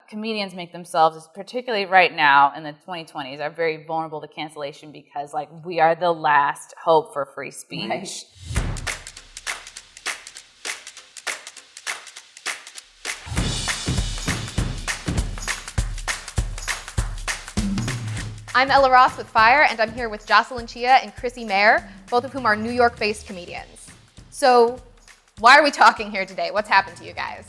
comedians make themselves, particularly right now in the 2020s, are very vulnerable to cancellation because like we are the last hope for free speech. Right. I'm Ella Ross with Fire, and I'm here with Jocelyn, Chia, and Chrissie Mayr, both of whom are New York-based comedians. So, why are we talking here today? What's happened to you guys?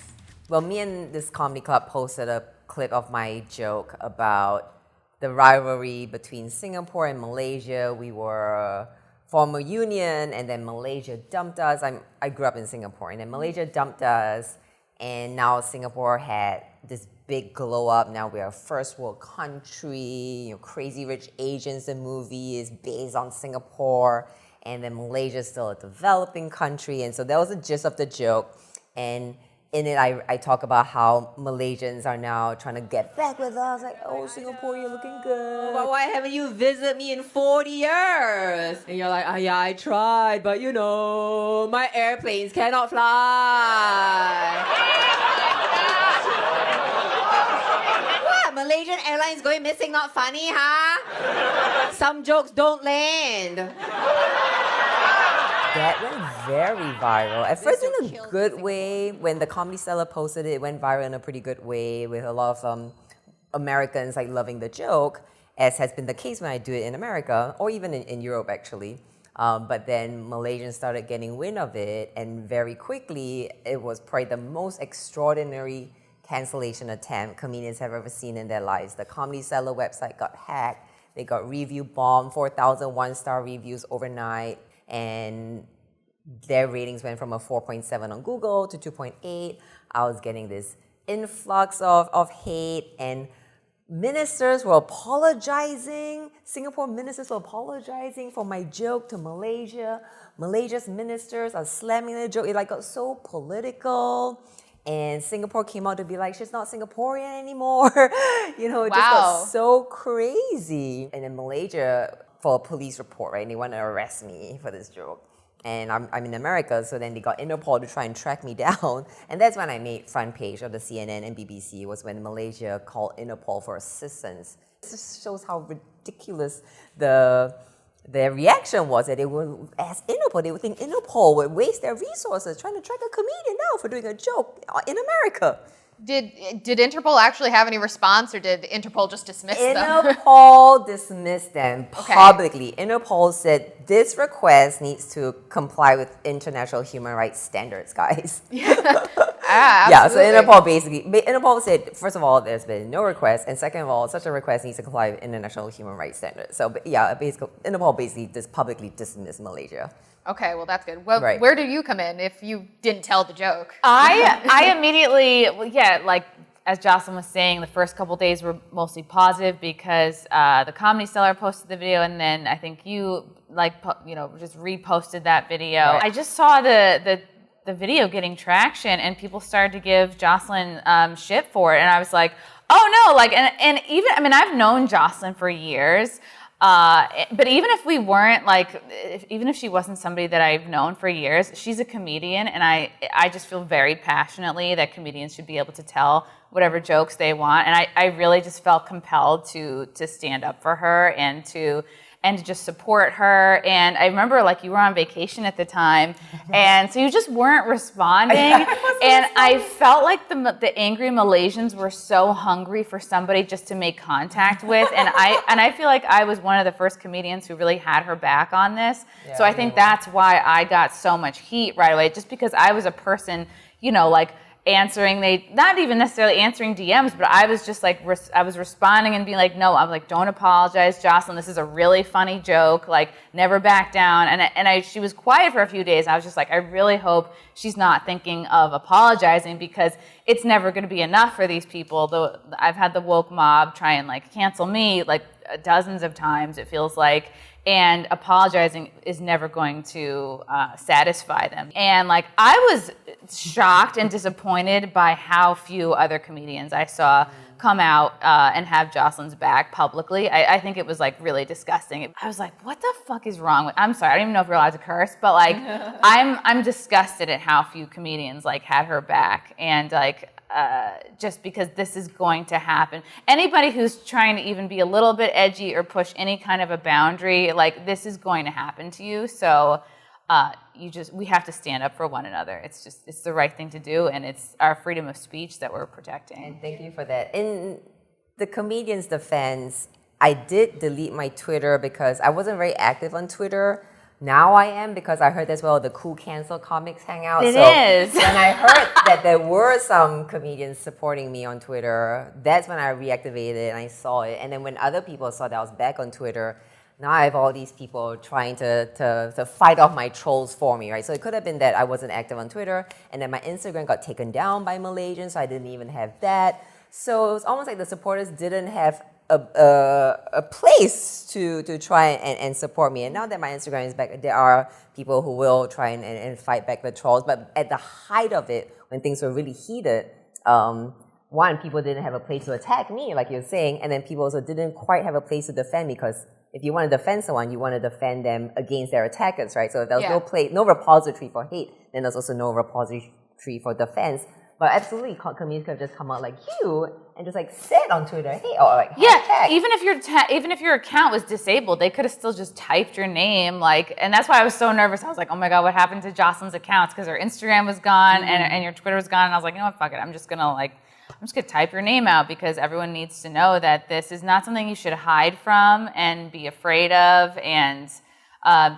Well, me and this comedy club posted a clip of my joke about the rivalry between Singapore and Malaysia. We were a former union, and then Malaysia dumped us. I grew up in Singapore, and then Malaysia dumped us, and now Singapore had this big glow up. Now we're a first world country. Crazy Rich Asians, the movie is based on Singapore, and then Malaysia is still a developing country. And so that was the gist of the joke. And in it, I talk about how Malaysians are now trying to get back with us. Like, oh, Singapore, you're looking good. But why haven't you visited me in 40 years? And you're like, yeah, I tried, but my airplanes cannot fly. Malaysian Airlines going missing, not funny, huh? Some jokes don't land. That went very viral. At first in a good way. When the Comedy Cellar posted it, it went viral in a pretty good way with a lot of Americans like loving the joke, as has been the case when I do it in America, or even in Europe actually. But then Malaysians started getting wind of it, and very quickly, it was probably the most extraordinary cancellation attempt comedians have ever seen in their lives. The Comedy Cellar website got hacked. They got review bombed, 4,000 one-star reviews overnight, and their ratings went from a 4.7 on Google to 2.8. I was getting this influx of hate, and ministers were apologizing. Singapore ministers were apologizing for my joke to Malaysia. Malaysia's ministers are slamming the joke. It got so political. And Singapore came out to be like, she's not Singaporean anymore. It just got so crazy. And in Malaysia, for a police report, right, they want to arrest me for this joke. And I'm in America, so then they got Interpol to try and track me down. And that's when I made front page of the CNN and BBC, was when Malaysia called Interpol for assistance. This just shows how ridiculous their reaction was, that they would ask Interpol. They would think Interpol would waste their resources trying to track a comedian down for doing a joke in America. Did Interpol actually have any response, or did Interpol just dismiss them? Interpol dismissed them publicly. Okay. Interpol said this request needs to comply with international human rights standards, guys. Yeah, so Interpol said, first of all, there's been no request, and second of all, such a request needs to comply with international human rights standards. So Interpol basically just publicly dismissed Malaysia. Okay, well that's good. Well, right. Where do you come in if you didn't tell the joke? I immediately, as Jocelyn was saying, the first couple days were mostly positive because the Comedy Cellar posted the video, and then I think you just reposted that video. Right. I just saw the video getting traction, and people started to give Jocelyn shit for it, and I was like, oh no, and even, I've known Jocelyn for years, but even if we weren't even if she wasn't somebody that I've known for years, she's a comedian, and I just feel very passionately that comedians should be able to tell whatever jokes they want, and I really just felt compelled to stand up for her and to just support her. And I remember you were on vacation at the time, and so you just weren't responding. And I felt like the angry Malaysians were so hungry for somebody just to make contact with. And I feel like I was one of the first comedians who really had her back on this. Yeah, so I think that's why I got so much heat right away, just because I was a person, not even necessarily answering DMs, but I was just I was responding and being like, no, I'm don't apologize, Jocelyn, this is a really funny joke, never back down. And she was quiet for a few days. I was just I really hope she's not thinking of apologizing, because it's never going to be enough for these people. I've had the woke mob try and cancel me dozens of times, it feels like. And apologizing is never going to satisfy them. And I was shocked and disappointed by how few other comedians I saw come out and have Jocelyn's back publicly. I think it was really disgusting. I was like, what the fuck is wrong with? I'm sorry, I don't even know if you're allowed to curse, but I'm disgusted at how few comedians had her back. And just because this is going to happen. Anybody who's trying to even be a little bit edgy or push any kind of a boundary, like this is going to happen to you. So we have to stand up for one another. It's the right thing to do, and it's our freedom of speech that we're protecting. And thank you for that. In the comedian's defense, I did delete my Twitter because I wasn't very active on Twitter. Now I am because I heard as well the cool cancel comics hangout. It is. When I heard that there were some comedians supporting me on Twitter, that's when I reactivated and I saw it. And then when other people saw that I was back on Twitter, now I have all these people trying to fight off my trolls for me, right? So it could have been that I wasn't active on Twitter, and then my Instagram got taken down by Malaysians, so I didn't even have that. So it was almost like the supporters didn't have a place to try and support me. And now that my Instagram is back, there are people who will try and fight back the trolls. But at the height of it, when things were really heated, one, people didn't have a place to attack me, like you're saying, and then people also didn't quite have a place to defend me, because if you want to defend someone, you want to defend them against their attackers, right? So if there was no repository for hate, then there's also no repository for defense. But absolutely, comedians could have just come out like you and just like said on Twitter, hey, or like hashtag. Even if your account was disabled, they could have still just typed your name, like, and that's why I was so nervous. I was like, oh my god, what happened to Jocelyn's accounts? Because her Instagram was gone and your Twitter was gone. And I was like, you know what, fuck it, I'm just gonna type your name out, because everyone needs to know that this is not something you should hide from and be afraid of, and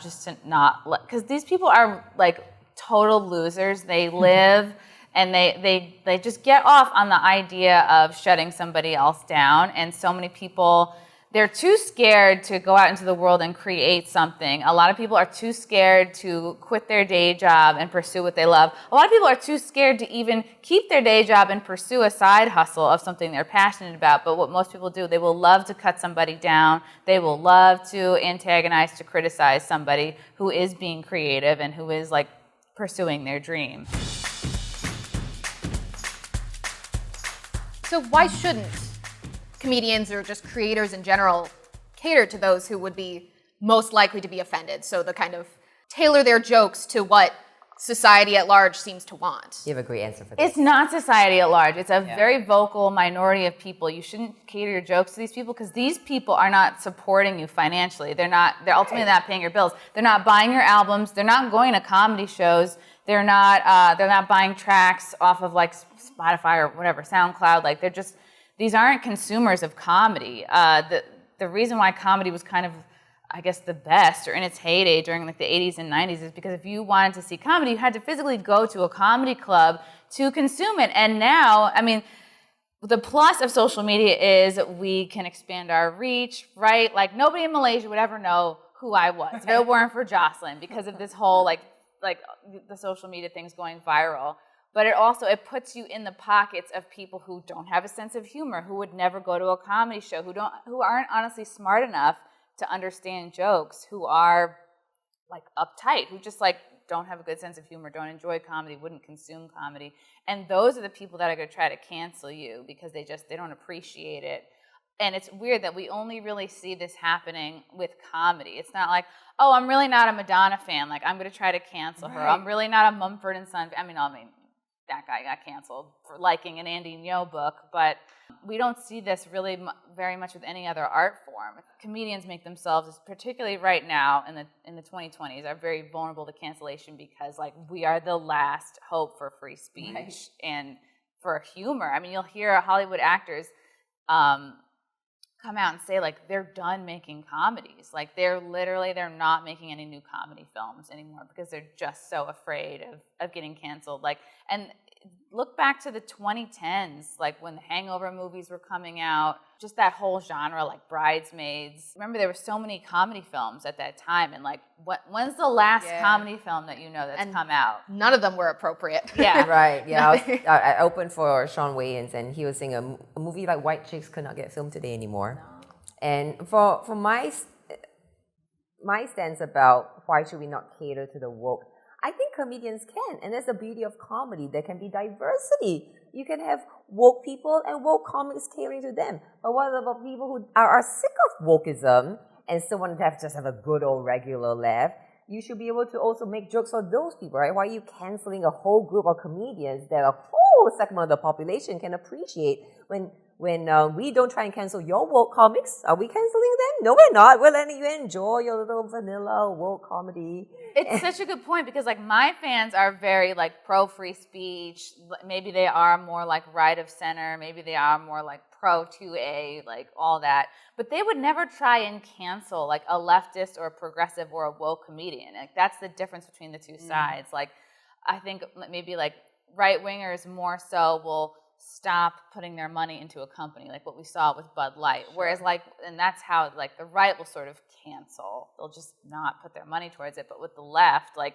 just to not because these people are like total losers. They live. And they just get off on the idea of shutting somebody else down. And so many people, they're too scared to go out into the world and create something. A lot of people are too scared to quit their day job and pursue what they love. A lot of people are too scared to even keep their day job and pursue a side hustle of something they're passionate about. But what most people do, they will love to cut somebody down. They will love to antagonize, to criticize somebody who is being creative and who is like pursuing their dream. So why shouldn't comedians or just creators in general cater to those who would be most likely to be offended? So the kind of tailor their jokes to what society at large seems to want. You have a great answer for this. It's not society at large. It's a very vocal minority of people. You shouldn't cater your jokes to these people, because these people are not supporting you financially. They're ultimately not paying your bills. They're not buying your albums. They're not going to comedy shows. They're not buying tracks off of like Spotify or whatever, SoundCloud. Like these aren't consumers of comedy. The reason why comedy was kind of, I guess, the best or in its heyday during like the 80s and 90s is because if you wanted to see comedy, you had to physically go to a comedy club to consume it. And now, I mean, the plus of social media is we can expand our reach, right? Like nobody in Malaysia would ever know who I was if it weren't for Jocelyn, because of this whole like the social media things going viral. But it puts you in the pockets of people who don't have a sense of humor, who would never go to a comedy show, who aren't honestly smart enough to understand jokes, who are like uptight, who just like don't have a good sense of humor, don't enjoy comedy, wouldn't consume comedy. And those are the people that are going to try to cancel you because they don't appreciate it. And it's weird that we only really see this happening with comedy. It's not like, oh, I'm really not a Madonna fan, like I'm going to try to cancel her. I'm really not a Mumford and Son. I mean, that guy got canceled for liking an Andy Ngo book, but we don't see this really very much with any other art form. Comedians make themselves, particularly right now in the 2020s, are very vulnerable to cancellation because like we are the last hope for free speech and for humor. I mean, you'll hear Hollywood actors come out and say like they're done making comedies. Like they're not making any new comedy films anymore because they're just so afraid of getting canceled. Like, and look back to the 2010s, like when the Hangover movies were coming out, just that whole genre, like Bridesmaids. Remember, there were so many comedy films at that time, and like, when's the last comedy film that you know that's come out? None of them were appropriate. Yeah, right. Yeah, I opened for Sean Wayans, and he was saying a movie like White Chicks could not get filmed today anymore. No. And for my stance about why should we not cater to the woke, I think comedians can, and that's the beauty of comedy. There can be diversity. You can have woke people and woke comics catering to them. But what about people who are sick of wokeism and still want to just have a good old regular laugh? you should be able to also make jokes for those people, right? Why are you canceling a whole group of comedians that a whole segment of the population can appreciate when we don't try and cancel your woke comics? Are we canceling them? No, we're not. We're letting you enjoy your little vanilla woke comedy. It's such a good point because like my fans are very like pro free speech. Maybe they are more like right of center. Maybe they are more like pro 2A, like all that. But they would never try and cancel like a leftist or a progressive or a woke comedian. Like that's the difference between the two sides. Like I think maybe like right wingers more so will stop putting their money into a company, like what we saw with Bud Light. Whereas like, and that's how like the right will sort of cancel. They'll just not put their money towards it. But with the left, like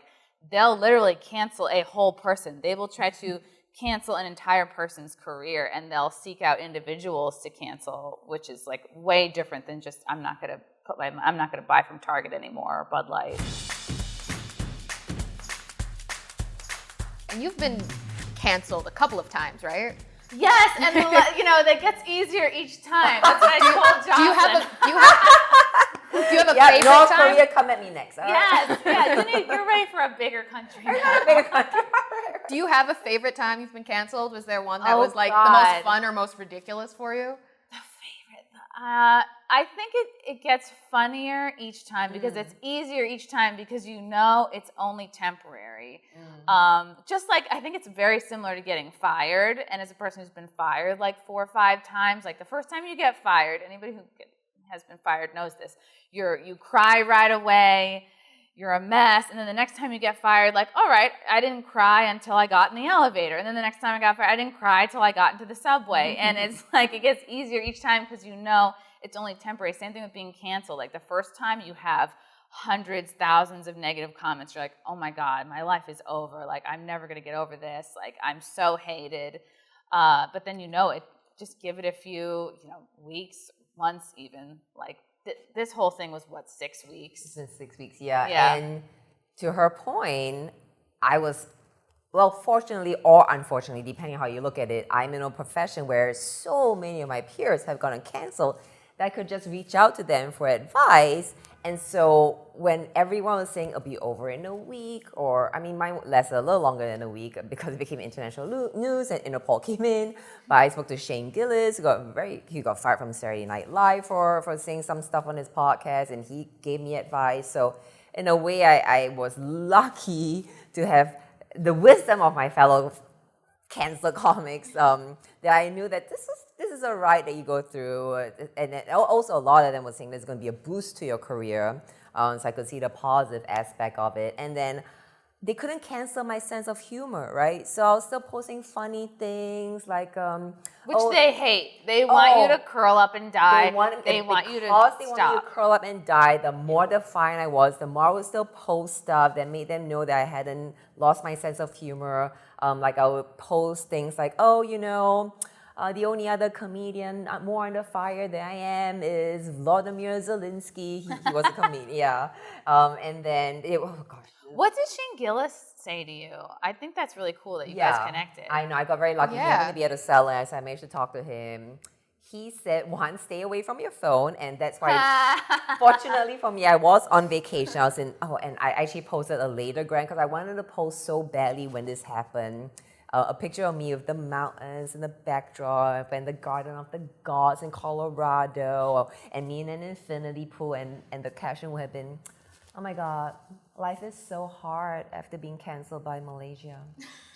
they'll literally cancel a whole person. They will try to cancel an entire person's career and they'll seek out individuals to cancel, which is like way different than just I'm not going to buy from Target anymore or Bud Light. And you've been canceled a couple of times, right? Yes, and that gets easier each time. That's what I told Jocelyn. Do you have a Yeah, favorite North time? Korea, come at me next. All right? Yes, yeah, you're ready for a bigger country now. Bigger country. Do you have a favorite time you've been canceled? Was there one that Oh, was like God. the most fun or most ridiculous for you? I think it gets funnier each time because it's easier each time because you know it's only temporary. Just like I think it's very similar to getting fired. And as a person who's been fired like 4 or 5 times, like the first time you get fired, anybody who has been fired knows this. You cry right away. You're a mess. And then the next time you get fired, like, all right, I didn't cry until I got in the elevator. And then the next time I got fired, I didn't cry until I got into the subway. And it's like it gets easier each time because you know it's only temporary. Same thing with being canceled. Like the first time you have hundreds, thousands of negative comments. You're like, oh my God, my life is over. Like I'm never going to get over this. Like I'm so hated. But then it, just give it a few, weeks, months even. Like this whole thing was 6 weeks? It's been 6 weeks, yeah. And to her point, I was, well, fortunately or unfortunately, depending on how you look at it, I'm in a profession where so many of my peers have gotten canceled that I could just reach out to them for advice. And so when everyone was saying it'll be over in a week, or I mean, mine lasted a little longer than a week because it became international news and Interpol came in. But I spoke to Shane Gillis, he got fired from Saturday Night Live for saying some stuff on his podcast, and he gave me advice. So in a way, I was lucky to have the wisdom of my fellow cancel comics that I knew that this is a ride that you go through, and also a lot of them were saying there's going to be a boost to your career, so I could see the positive aspect of it. And then they couldn't cancel my sense of humor, right? So I was still posting funny things like which they hate. They want you to curl up and die. They want you to want you stop. to curl up and die. The more defiant I was, the more I would still post stuff that made them know that I hadn't lost my sense of humor. Like I would post things like, the only other comedian more under fire than I am is Vladimir Zelensky. He was a comedian, yeah. And then, What did Shane Gillis say to you? I think that's really cool that you guys connected. I know, I got very lucky. He happened to be at a cellar, so I managed to talk to him. He said, one, stay away from your phone, and that's why, fortunately for me, I was on vacation. I was and I actually posted a later gram because I wanted to post so badly when this happened. A picture of me with the mountains and the backdrop and the Garden of the Gods in Colorado, and me in an infinity pool, and the caption would have been, oh my God, life is so hard after being canceled by Malaysia.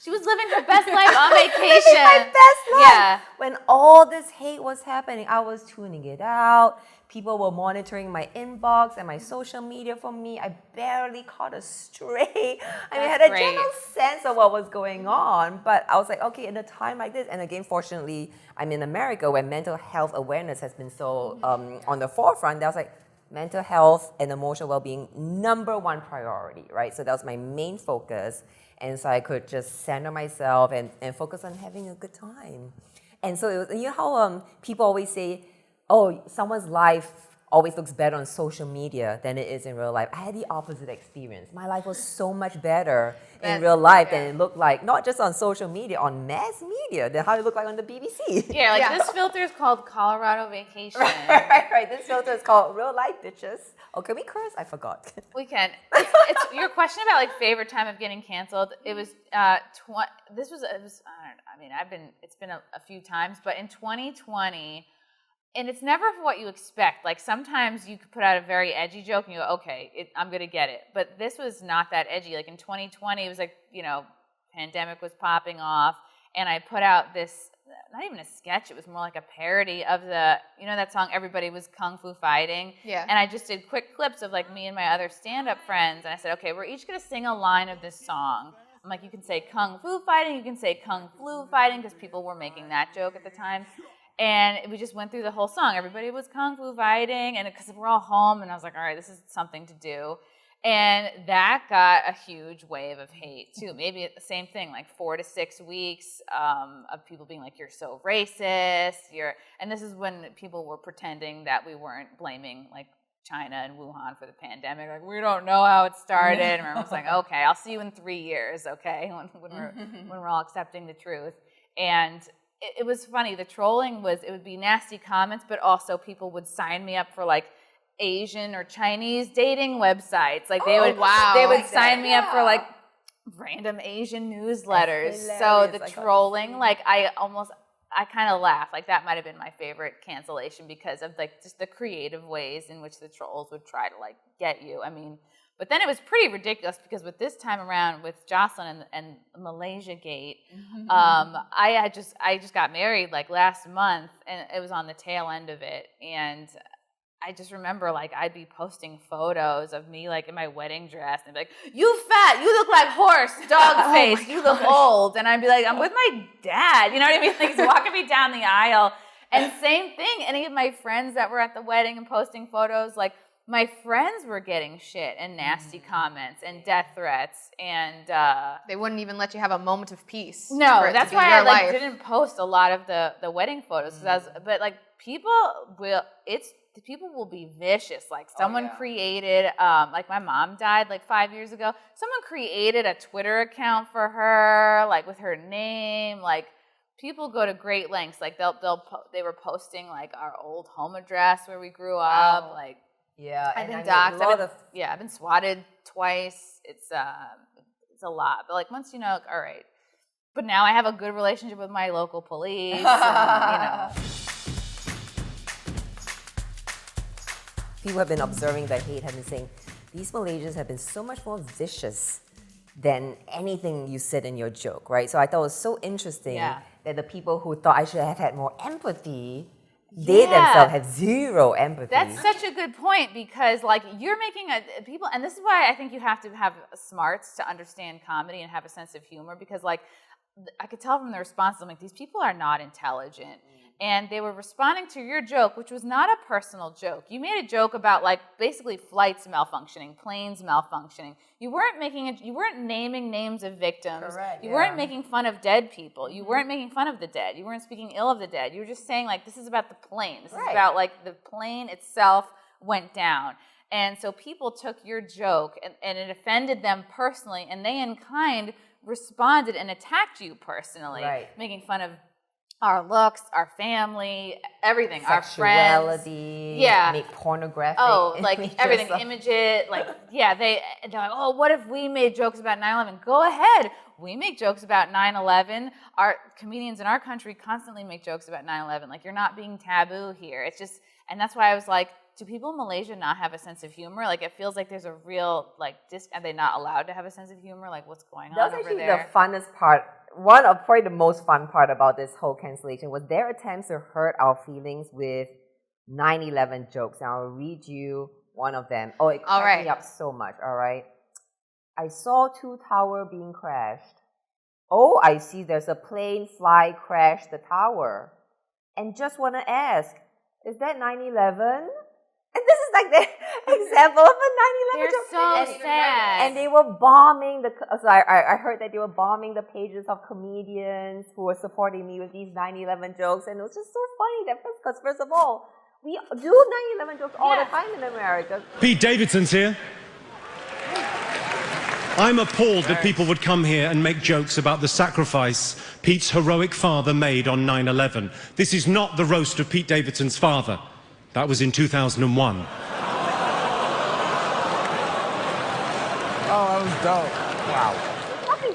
She was living her best life on vacation. My best life. Yeah. When all this hate was happening, I was tuning it out. People were monitoring my inbox and my social media for me. I barely caught a stray. I had a general sense of what was going on, but I was like, okay, in a time like this, and again, fortunately, I'm in America where mental health awareness has been so on the forefront. I was like, mental health and emotional well-being, #1 priority, right? So that was my main focus. And so I could just center myself and focus on having a good time. And so it was, how people always say, oh, someone's life always looks better on social media than it is in real life. I had the opposite experience. My life was so much better in real life than it looked like, not just on social media, on mass media, than how it looked like on the BBC. Yeah, like this filter is called Colorado Vacation. right. This filter is called Real Life Bitches. Oh, can we curse? I forgot. We can. It's your question about like favorite time of getting canceled. It was it's been a few times, but in 2020. And it's never what you expect. Like sometimes you could put out a very edgy joke and you go, okay, I'm going to get it. But this was not that edgy. Like in 2020, it was like, pandemic was popping off. And I put out this, not even a sketch, it was more like a parody of that song, Everybody Was Kung Fu Fighting? Yeah. And I just did quick clips of like me and my other stand-up friends. And I said, okay, we're each going to sing a line of this song. I'm like, you can say Kung Fu Fighting, you can say Kung Flu Fighting, because people were making that joke at the time. And we just went through the whole song. Everybody was Kung Fu fighting, and because we're all home, and I was like, all right, this is something to do. And that got a huge wave of hate, too. Maybe the same thing, like 4 to 6 weeks of people being like, you're so racist. And this is when people were pretending that we weren't blaming, like, China and Wuhan for the pandemic. Like, we don't know how it started. And everyone was like, okay, I'll see you in 3 years, okay, when we're all accepting the truth. And it was funny. The trolling it would be nasty comments, but also people would sign me up for like Asian or Chinese dating websites. Like they would sign me up for like random Asian newsletters. So the trolling, like I kind of laugh. Like that might have been my favorite cancellation because of like just the creative ways in which the trolls would try to like get you. I mean, but then it was pretty ridiculous because with this time around with Jocelyn and Malaysia Gate, I just got married like last month and it was on the tail end of it. And I just remember like I'd be posting photos of me like in my wedding dress and be like, you fat, you look like horse, dog face, you look old. And I'd be like, I'm with my dad. You know what I mean? Like he's walking me down the aisle. And same thing, any of my friends that were at the wedding and posting photos, like my friends were getting shit and nasty comments and death threats, and they wouldn't even let you have a moment of peace. No, that's why I didn't post a lot of the wedding photos. But like people will be vicious. Like someone created, like my mom died like 5 years ago. Someone created a Twitter account for her, like with her name. Like people go to great lengths. Like they were posting like our old home address where we grew up. Like. Yeah, I've been doxxed. I've been swatted twice. It's a lot. But like once all right. But now I have a good relationship with my local police. And, People have been observing the hate, have been saying, these Malaysians have been so much more vicious than anything you said in your joke, right? So I thought it was so interesting that the people who thought I should have had more empathy, they themselves have zero empathy. That's such a good point because, like, you're making people, and this is why I think you have to have smarts to understand comedy and have a sense of humor because, like, I could tell from the responses, I'm like, these people are not intelligent. And they were responding to your joke, which was not a personal joke. You made a joke about like basically flights malfunctioning, planes malfunctioning. You weren't naming names of victims. Correct, you weren't making fun of dead people. You weren't making fun of the dead. You weren't speaking ill of the dead. You were just saying like this is about the plane. This is about like the plane itself went down. And so people took your joke and it offended them personally, and they in kind responded and attacked you personally, making fun of our looks, our family, everything, our friends. Make pornographic. Oh, like everything, image it. Like, they're like, oh, what if we made jokes about 9/11? Go ahead. We make jokes about 9/11. Our comedians in our country constantly make jokes about 9/11. Like, you're not being taboo here. It's just, and that's why I was like, do people in Malaysia not have a sense of humor? Like, it feels like there's a real, like, are they not allowed to have a sense of humor? Like, what's going on over there? That's actually the funnest part. One of probably the most fun part about this whole cancellation was their attempts to hurt our feelings with 9/11 jokes. And I'll read you one of them. Oh, it cracked me up so much, all right? I saw 2 towers being crashed. Oh, I see there's a plane fly crashed the tower. And just want to ask, is that 9/11? And this is like the example of a 9/11 They're joke. so sad. And they were bombing so I heard that they were bombing the pages of comedians who were supporting me with these 9/11 jokes. And it was just so funny that because first of all, We do 9/11 jokes all the time in America. Pete Davidson's here. I'm appalled that people would come here and make jokes about the sacrifice Pete's heroic father made on 9/11. This is not the roast of Pete Davidson's father. That was in 2001. Oh, that was dope. Wow.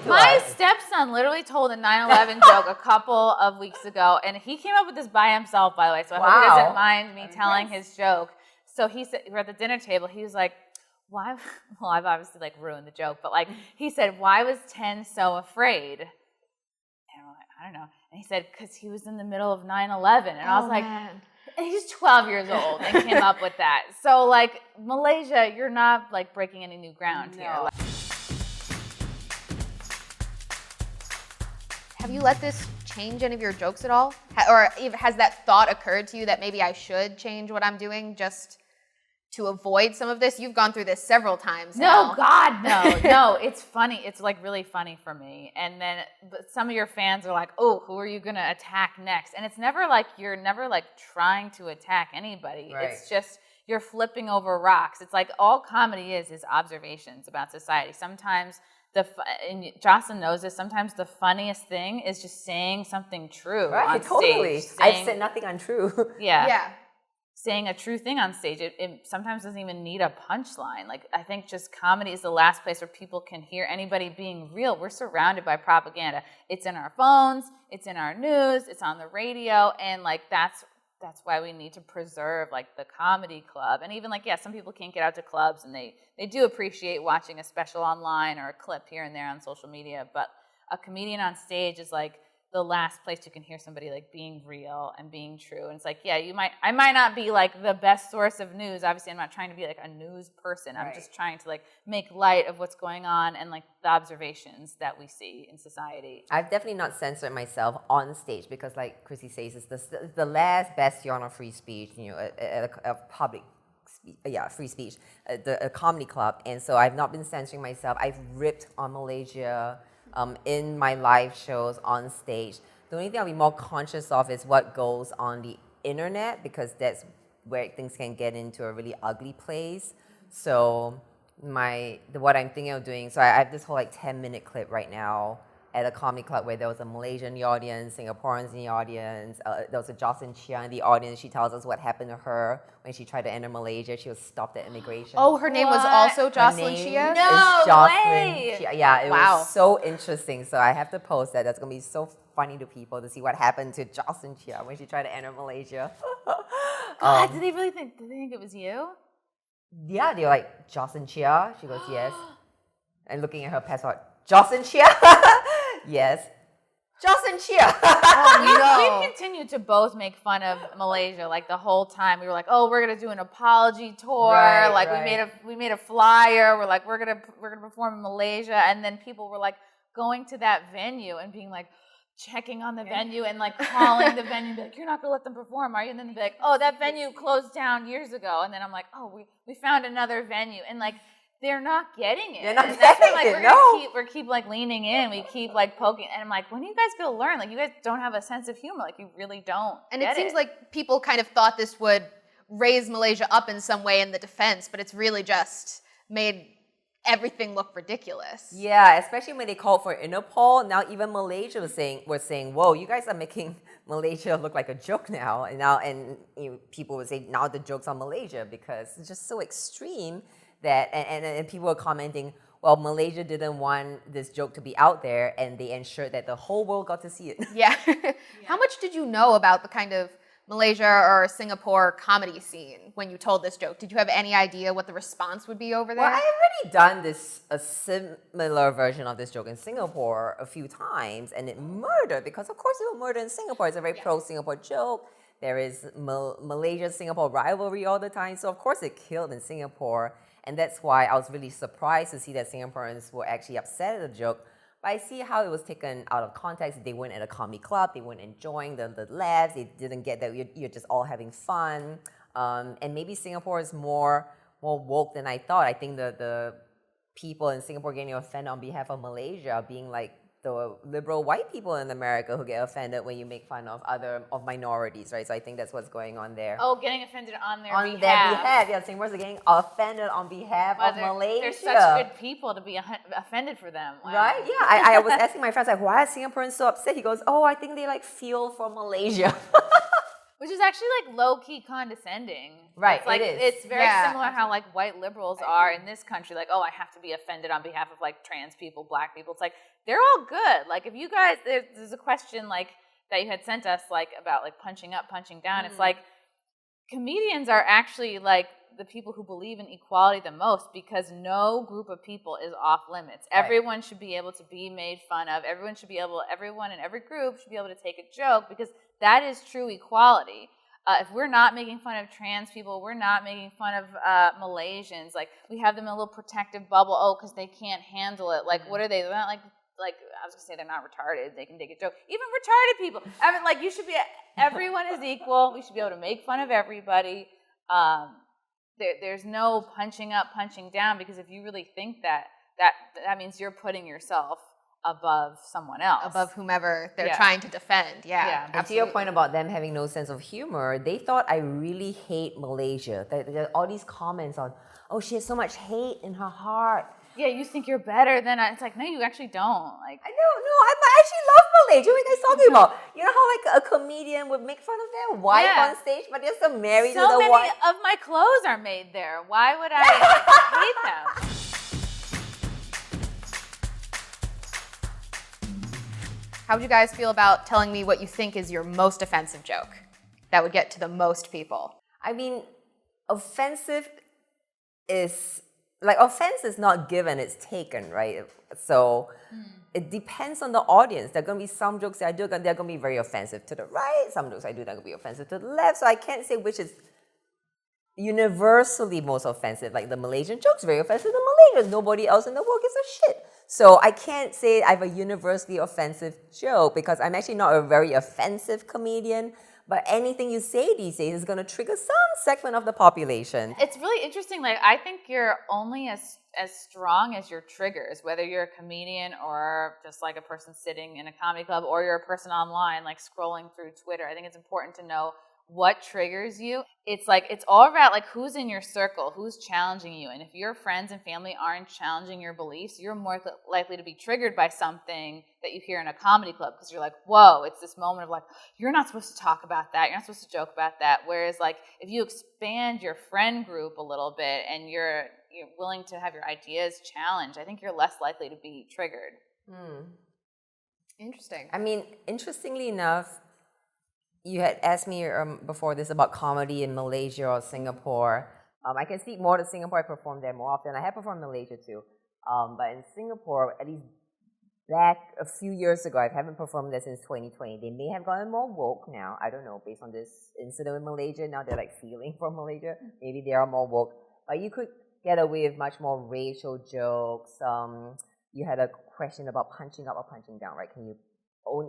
My stepson literally told a 9/11 joke a couple of weeks ago, and he came up with this by himself, by the way, so I hope he doesn't mind me telling his joke. So he said, we're at the dinner table, he was like, why, well, I've obviously like ruined the joke, but like, he said, why was 10 so afraid? And I'm like, I don't know. And he said, because he was in the middle of 9/11. And I was like, man. and he's 12 years old and came up with that. So like, Malaysia, you're not like breaking any new ground here. Like, Have you let this change any of your jokes at all? Or has that thought occurred to you that maybe I should change what I'm doing just to avoid some of this? You've gone through this several times now. No, God, no. No, it's funny. It's like really funny for me. And then but some of your fans are like, oh, who are you going to attack next? And it's never like, you're never like trying to attack anybody. Right. It's just, you're flipping over rocks. It's like all comedy is observations about society. Sometimes and Jocelyn knows this, sometimes the funniest thing is just saying something true on Totally. stage. I've said nothing untrue. Yeah. Saying a true thing on stage, it sometimes doesn't even need a punchline. Like, I think just comedy is the last place where people can hear anybody being real. We're surrounded by propaganda. It's in our phones, it's in our news, it's on the radio, and like that's why we need to preserve like the comedy club. And even like, yeah, some people can't get out to clubs and they do appreciate watching a special online or a clip here and there on social media, but a comedian on stage is like the last place you can hear somebody like being real and being true. And it's like, yeah, I might not be like the best source of news. Obviously, I'm not trying to be like a news person. I'm just trying to like make light of what's going on and like the observations that we see in society. I've definitely not censored myself on stage because, like Chrissy says, it's the last bastion of free speech, you know, a public free speech, a comedy club. And so I've not been censoring myself. I've ripped on Malaysia in my live shows on stage. The only thing I'll be more conscious of is what goes on the internet, because that's where things can get into a really ugly place. So what I'm thinking of doing, so I have this whole like 10-minute clip right now at a comedy club where there was a Malaysian in the audience, Singaporeans in the audience, there was a Jocelyn and Chia in the audience. She tells us what happened to her when she tried to enter Malaysia. She was stopped at immigration. Oh, her name was also Jocelyn Her name Chia? No is Jocelyn way! Chia. Yeah, it Wow. was so interesting. So I have to post that. That's going to be so funny to people to see what happened to Jocelyn Chia when she tried to enter Malaysia. God, did they think it was you? Yeah, they were like, Jocelyn Chia? She goes, yes. And looking at her passport, Jocelyn Chia? Yes. Jocelyn Chia. We've continued to both make fun of Malaysia like the whole time. We were like, oh, we're gonna do an apology tour. We made a flyer. We're like, we're gonna perform in Malaysia, and then people were like going to that venue and being like checking on the venue and like calling the venue and be like, you're not gonna let them perform, are you? And then they'd be like, oh, that venue closed down years ago. And then I'm like, oh, we found another venue, and like they're not getting it. They're not and that's getting why, like, it. we're keep like leaning in. We keep like poking, and I'm like, when are you guys gonna learn? Like, you guys don't have a sense of humor. Like, you really don't. And get it seems like people kind of thought this would raise Malaysia up in some way in the defense, but it's really just made everything look ridiculous. Yeah, especially when they called for Interpol. Now even Malaysia was saying, whoa, you guys are making Malaysia look like a joke now. And people would say now the joke's on Malaysia because it's just so extreme that, and people were commenting, well, Malaysia didn't want this joke to be out there, and they ensured that the whole world got to see it. Yeah. How much did you know about the kind of Malaysia or Singapore comedy scene when you told this joke? Did you have any idea what the response would be over there? Well, I've already done a similar version of this joke in Singapore a few times, and it murdered, because of course it will murder in Singapore. It's a very pro-Singapore joke. There is Malaysia-Singapore rivalry all the time, so of course it killed in Singapore. And that's why I was really surprised to see that Singaporeans were actually upset at the joke. But I see how it was taken out of context. They weren't at a comedy club. They weren't enjoying the laughs. They didn't get that you're just all having fun. And maybe Singapore is more woke than I thought. I think the people in Singapore getting offended on behalf of Malaysia being like the liberal white people in America who get offended when you make fun of minorities, right? So I think that's what's going on there. Oh, getting offended on their On behalf. their behalf, yeah, Singaporeans are getting offended on behalf of Malaysia. They're such good people to be offended for them. Wow. Right? Yeah, I was asking my friends, like, why are Singaporeans so upset? He goes, oh, I think they like feel for Malaysia. Which is actually like low-key condescending. Right, it's like, it is. It's very similar how like white liberals are in this country. Like, oh, I have to be offended on behalf of like trans people, black people. It's like, they're all good. Like, if you guys, there's a question like that you had sent us like about like punching up, punching down. It's like, comedians are actually like the people who believe in equality the most because no group of people is off limits. Right. Everyone should be able to be made fun of. Everyone in every group should be able to take a joke because that is true equality. If we're not making fun of trans people, we're not making fun of Malaysians. Like, we have them in a little protective bubble. Oh, because they can't handle it. Like, what are they? They're not like I was gonna say they're not retarded. They can take a joke. Even retarded people. I mean, like, you should be. Everyone is equal. We should be able to make fun of everybody. There's no punching up, punching down, because if you really think that means you're putting yourself above someone else. Above whomever they're trying to defend. Yeah. And to your point about them having no sense of humor, they thought I really hate Malaysia. There are all these comments on, oh, she has so much hate in her heart. Yeah, you think you're better than I. It's like, no, you actually don't. Like, I actually love Malaysia. What are you guys talking about? You know how like a comedian would make fun of their wife on stage, but they're so married to the so many wife. of my clothes are made there. Why would I hate them? How would you guys feel about telling me what you think is your most offensive joke that would get to the most people? I mean, offense is not given, it's taken, right? So it depends on the audience. There are going to be some jokes that I do, they're going to be very offensive to the right. Some jokes I do that are going to be offensive to the left. So I can't say which is universally most offensive. Like the Malaysian joke's very offensive to Malaysians. Nobody else in the world gives a shit. So I can't say I have a universally offensive joke because I'm actually not a very offensive comedian. But anything you say these days is going to trigger some segment of the population. It's really interesting. Like, I think you're only as strong as your triggers, whether you're a comedian or just like a person sitting in a comedy club or you're a person online, like scrolling through Twitter. I think it's important to know what triggers you. It's like, it's all about like who's in your circle, who's challenging you. And if your friends and family aren't challenging your beliefs, you're more likely to be triggered by something that you hear in a comedy club because you're like, whoa, it's this moment of like, you're not supposed to talk about that. You're not supposed to joke about that. Whereas like, if you expand your friend group a little bit and you're willing to have your ideas challenged, I think you're less likely to be triggered. Interesting. I mean, interestingly enough, you had asked me before this about comedy in Malaysia or Singapore. I can speak more to Singapore. I perform there more often. I have performed in Malaysia too. But in Singapore, at least back a few years ago, I haven't performed there since 2020. They may have gotten more woke now. I don't know. Based on this incident with Malaysia, now they're like feeling from Malaysia. Maybe they are more woke. But you could get away with much more racial jokes. You had a question about punching up or punching down, right?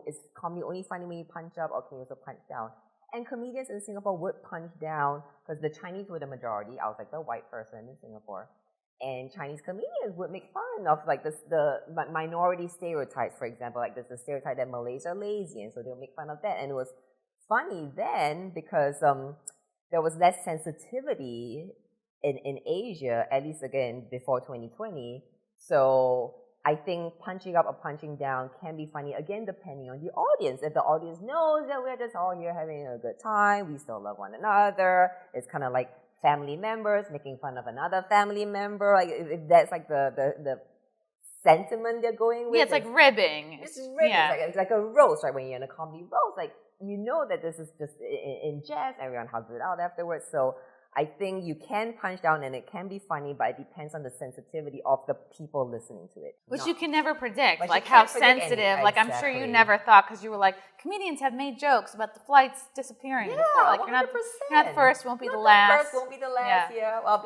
Is comedy only funny when you punch up, or can you also punch down? And comedians in Singapore would punch down because the Chinese were the majority. I was like the white person in Singapore, and Chinese comedians would make fun of like the minority stereotypes. For example, like there's the stereotype that Malays are lazy, and so they'll make fun of that. And it was funny then because there was less sensitivity in Asia, at least again before 2020. So I think punching up or punching down can be funny, again, depending on the audience. If the audience knows that we're just all here having a good time, we still love one another, it's kind of like family members making fun of another family member. Like, if that's like the sentiment they're going with. Yeah, it's like ribbing. It's ribbing. Yeah. It's like a roast, right? When you're in a comedy roast, like, you know that this is just in jest, everyone hugs it out afterwards. So I think you can punch down and it can be funny, but it depends on the sensitivity of the people listening to it. Which you can never predict, like how sensitive. Like, I'm sure you never thought, because you were like, comedians have made jokes about the flights disappearing before. Like, 100%. You're not the first, won't be the last. First won't be the last. Yeah. Well,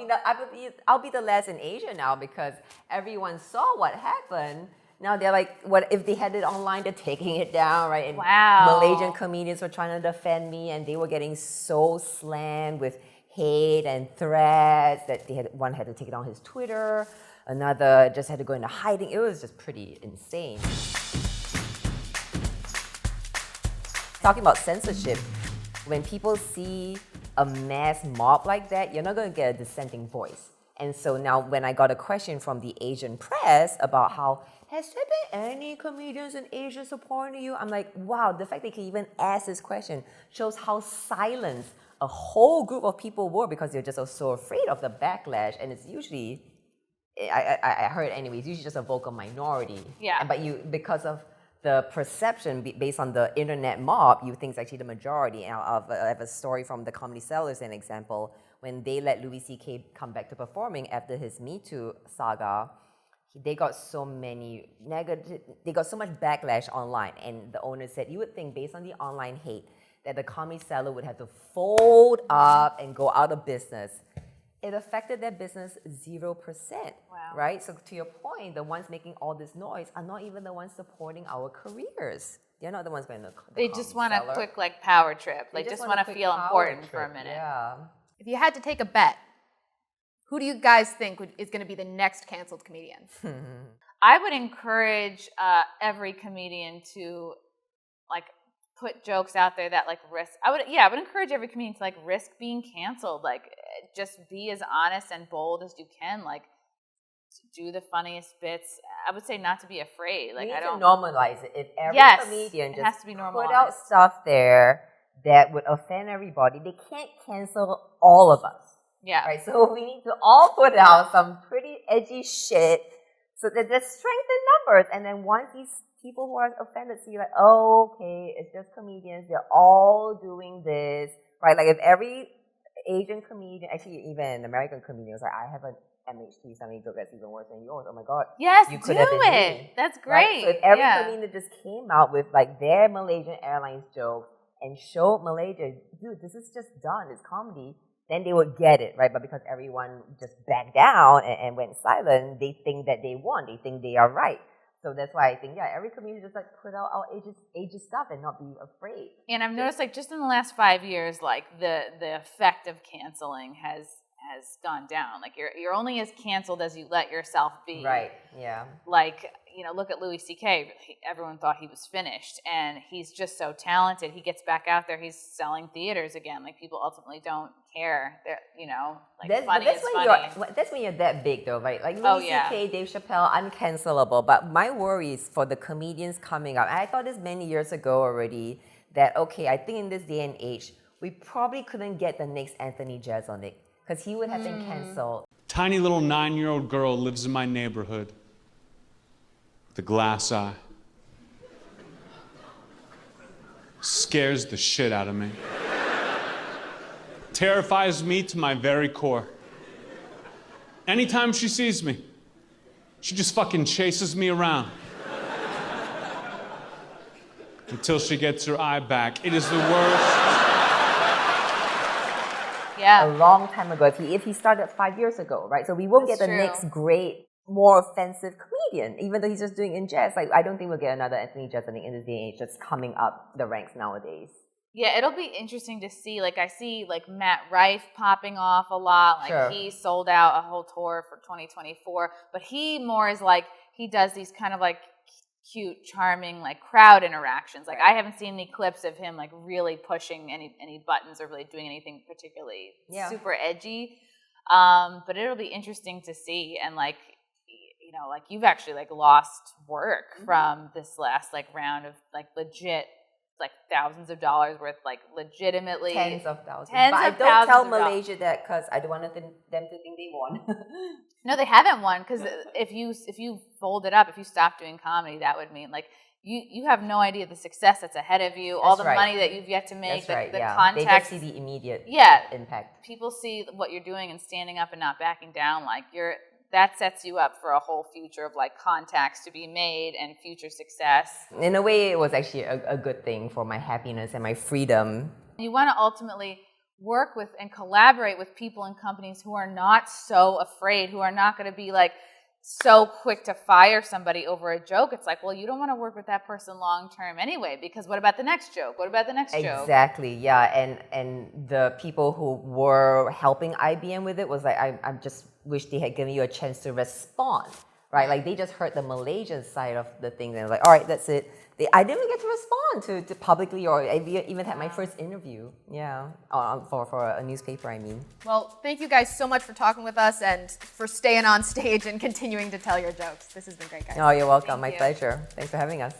I'll be the last in Asia now because everyone saw what happened. Now they're like, what if they had it online? They're taking it down, right? And Malaysian comedians were trying to defend me, and they were getting so slammed with hate and threats that one had to take it on his Twitter, another just had to go into hiding. It was just pretty insane. talking about censorship, when people see a mass mob like that, you're not going to get a dissenting voice. And so now when I got a question from the Asian press about how, has there been any comedians in Asia supporting you? I'm like, wow, the fact they can even ask this question shows how silent a whole group of people were because they're just so afraid of the backlash. And it's usually, I heard anyways, usually just a vocal minority. Yeah. But because of the perception based on the internet mob, you think it's actually the majority. And I have a story from the Comedy Sellers, an example, when they let Louis C.K. come back to performing after his Me Too saga, they got so much backlash online. And the owner said, you would think based on the online hate that the Comedy Cellar would have to fold up and go out of business. It affected their business 0%, right? So to your point, the ones making all this noise are not even the ones supporting our careers. They're not the ones going to They just want a quick power trip. They just want to feel important for a minute. Yeah. If you had to take a bet, who do you guys think is going to be the next canceled comedian? I would encourage every comedian to put jokes out there that risk. I would encourage every comedian to risk being canceled. Just be as honest and bold as you can. Do the funniest bits. I would say not to be afraid. We need to normalize it. If every comedian it has just to be put out stuff there that would offend everybody, they can't cancel all of us. Yeah. Right. So we need to all put out some pretty edgy shit so that there's strength in numbers. And then once these people who are offended see oh, okay, it's just comedians, they're all doing this, right? If every Asian comedian, actually even American comedian was I have an MH3 something joke that's even worse than yours. Oh my God. Yes, you could do have been it. me. That's great. Right? So if every comedian just came out with their Malaysian Airlines joke and showed Malaysia, dude, this is just done, it's comedy, then they would get it, right? But because everyone just backed down and went silent, they think that they won. They think they are right. So that's why I think, every comedian just put out our ages stuff and not be afraid. And I've noticed just in the last 5 years, the effect of canceling has gone down. You're only as canceled as you let yourself be. Right. Yeah. Look at Louis C.K. Everyone thought he was finished, and he's just so talented. He gets back out there. He's selling theaters again. People ultimately don't care. Funny is funny. That's when you're that big, though, right? Louis C.K., Dave Chappelle, uncancelable. But my worry is for the comedians coming up. I thought this many years ago already that, okay, I think in this day and age, we probably couldn't get the next Anthony Jeselnik because he would have been canceled. Tiny little 9-year-old girl lives in my neighborhood. The glass eye. Scares the shit out of me. Terrifies me to my very core. Anytime she sees me, she just fucking chases me around. Until she gets her eye back. It is the worst. Yeah. A long time ago. If he started 5 years ago, right? So we won't get the next great, more offensive comedian, even though he's just doing in jazz. I don't think we'll get another Anthony Jeselnik in this day and age that's coming up the ranks nowadays. Yeah, it'll be interesting to see. I see Matt Rife popping off a lot. He sold out a whole tour for 2024, but he more is he does these kind of cute, charming crowd interactions. I haven't seen any clips of him really pushing any buttons or really doing anything particularly super edgy. But it'll be interesting to see. And you've actually lost work from this last round of legit thousands of dollars worth, legitimately tens of thousands. But I don't tell Malaysia that because I don't want them to think they won. No, they haven't won because if you fold it up, if you stop doing comedy, that would mean you have no idea the success that's ahead of you, all the money that you've yet to make, the contacts. They just see the immediate impact. People see what you're doing and standing up and not backing down. That sets you up for a whole future of contacts to be made and future success. In a way, it was actually a good thing for my happiness and my freedom. You want to ultimately work with and collaborate with people and companies who are not so afraid, who are not going to be so quick to fire somebody over a joke. It's you don't want to work with that person long term anyway, because what about the next joke? What about the next joke? Exactly, yeah. And the people who were helping IBM with it was I just wish they had given you a chance to respond, right? Like they just heard the Malaysian side of the thing, and like, all right, that's it. I didn't even get to respond to publicly, or I even had my first interview, for a newspaper, I mean. Well, thank you guys so much for talking with us and for staying on stage and continuing to tell your jokes. This has been great, guys. Oh, you're welcome. My pleasure. Thanks for having us.